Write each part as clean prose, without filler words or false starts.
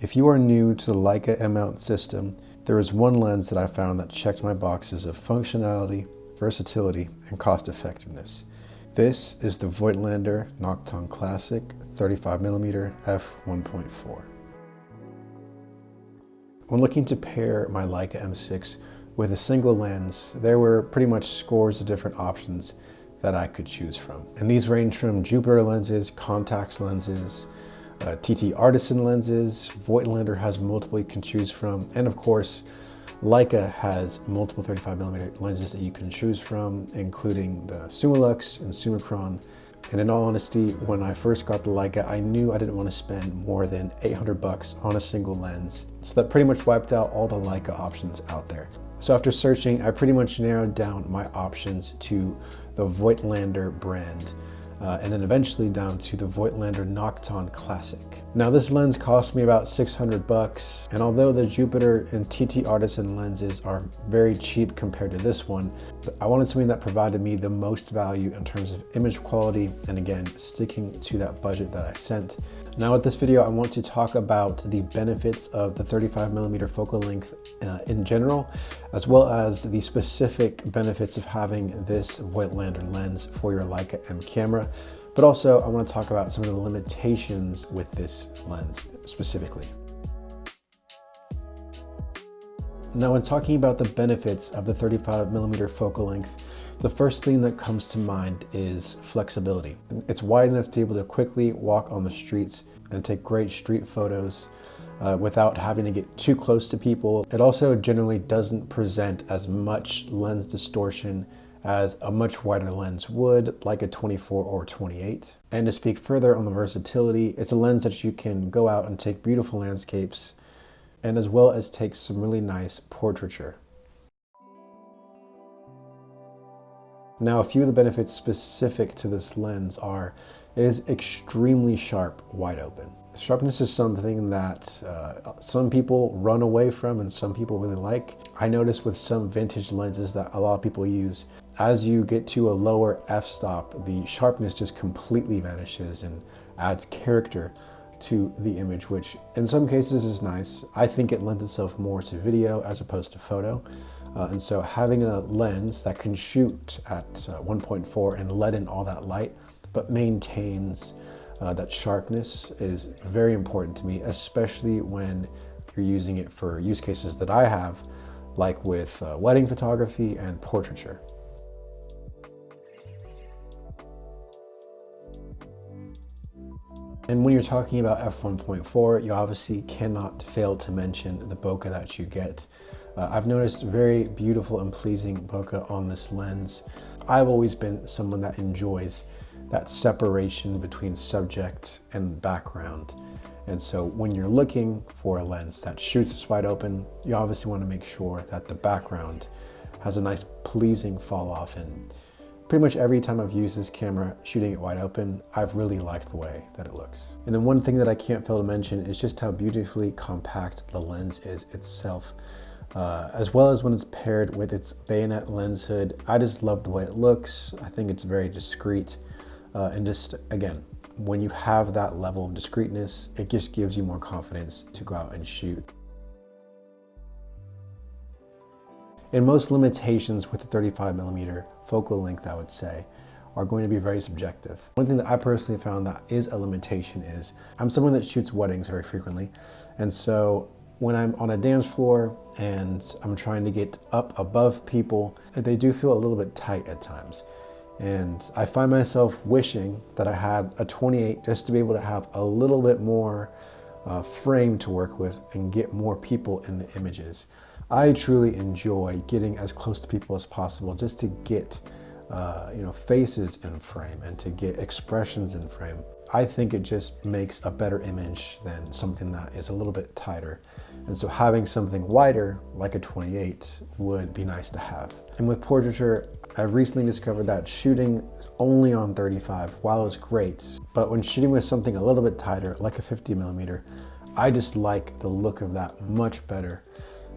If you are new to the Leica M mount system, there is one lens that I found that checked my boxes of functionality, versatility, and cost effectiveness. This is the Voigtlander Nokton Classic 35mm f1.4. When looking to pair my Leica M6 with a single lens, there were pretty much scores of different options that I could choose from. And these range from Jupiter lenses, Contax lenses, TT Artisan lenses. Voigtlander has multiple you can choose from, and of course Leica has multiple 35mm lenses that you can choose from, including the Summilux and Summicron. And in all honesty, when I first got the Leica, I knew I didn't want to spend more than 800 bucks on a single lens. So that pretty much wiped out all the Leica options out there. So after searching, I pretty much narrowed down my options to the Voigtlander brand, and then eventually down to the Voigtlander Nokton Classic. Now this lens cost me about 600 bucks, and although the Jupiter and TT Artisan lenses are very cheap compared to this one, I wanted something that provided me the most value in terms of image quality, and again, sticking to that budget that I sent. Now with this video, I want to talk about the benefits of the 35mm focal length in general, as well as the specific benefits of having this Voigtlander lens for your Leica M camera. But also I want to talk about some of the limitations with this lens specifically. Now when talking about the benefits of the 35mm focal length, the first thing that comes to mind is flexibility. It's wide enough to be able to quickly walk on the streets and take great street photos without having to get too close to people. It also generally doesn't present as much lens distortion as a much wider lens would, like a 24 or 28. And to speak further on the versatility, it's a lens that you can go out and take beautiful landscapes, and as well as take some really nice portraiture. Now, a few of the benefits specific to this lens are, it is extremely sharp wide open. Sharpness is something that some people run away from and some people really like. I notice with some vintage lenses that a lot of people use, as you get to a lower f-stop, the sharpness just completely vanishes and adds character to the image, which in some cases is nice. I think it lends itself more to video as opposed to photo. And so having a lens that can shoot at 1.4 and let in all that light, but maintains that sharpness is very important to me, especially when you're using it for use cases that I have, like with wedding photography and portraiture. And when you're talking about f1.4, you obviously cannot fail to mention the bokeh that you get. I've noticed very beautiful and pleasing bokeh on this lens. I've always been someone that enjoys that separation between subject and background. And so when you're looking for a lens that shoots wide open, you obviously want to make sure that the background has a nice pleasing fall off. And pretty much every time I've used this camera shooting it wide open, I've really liked the way that it looks. And then one thing that I can't fail to mention is just how beautifully compact the lens is itself. As well as when it's paired with its bayonet lens hood. I just love the way it looks. I think it's very discreet. And just, again, when you have that level of discreetness, it just gives you more confidence to go out and shoot. And most limitations with the 35mm focal length, I would say, are going to be very subjective. One thing that I personally found that is a limitation is, I'm someone that shoots weddings very frequently. And so when I'm on a dance floor and I'm trying to get up above people, they do feel a little bit tight at times. And I find myself wishing that I had a 28 just to be able to have a little bit more frame to work with and get more people in the images. I truly enjoy getting as close to people as possible just to get faces in frame and to get expressions in frame. I think it just makes a better image than something that is a little bit tighter. And so having something wider, like a 28, would be nice to have. And with portraiture, I've recently discovered that shooting only on 35, while it's great, but when shooting with something a little bit tighter, like a 50mm, I just like the look of that much better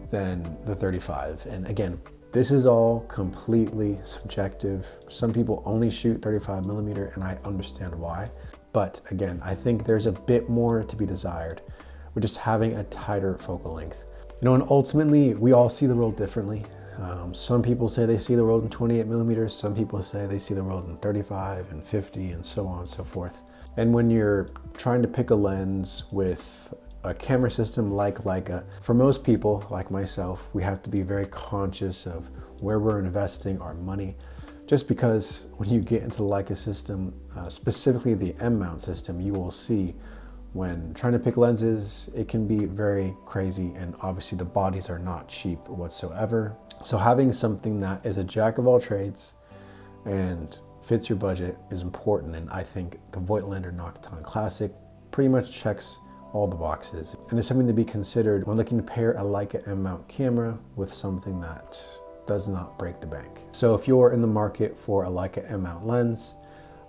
than the 35. And again, this is all completely subjective. Some people only shoot 35mm, and I understand why. But again, I think there's a bit more to be desired but just having a tighter focal length. You know, and ultimately we all see the world differently. Some people say they see the world in 28 millimeters. Some people say they see the world in 35 and 50 and so on and so forth. And when you're trying to pick a lens with a camera system like Leica, for most people like myself, we have to be very conscious of where we're investing our money. Just because when you get into the Leica system, specifically the M mount system, you will see when trying to pick lenses, it can be very crazy, and obviously the bodies are not cheap whatsoever. So having something that is a jack of all trades and fits your budget is important, and I think the Voigtlander Nokton Classic pretty much checks all the boxes, and it's something to be considered when looking to pair a Leica M mount camera with something that does not break the bank. So if you're in the market for a Leica M mount lens,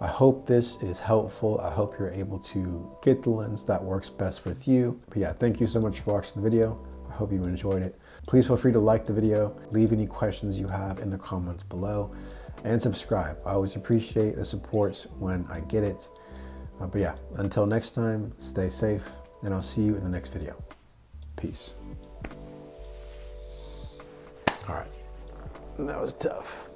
I hope this is helpful. I hope you're able to get the lens that works best with you. But yeah, thank you so much for watching the video. I hope you enjoyed it. Please feel free to like the video, leave any questions you have in the comments below, and subscribe. I always appreciate the support when I get it. But yeah, until next time, stay safe, and I'll see you in the next video. Peace. All right, that was tough.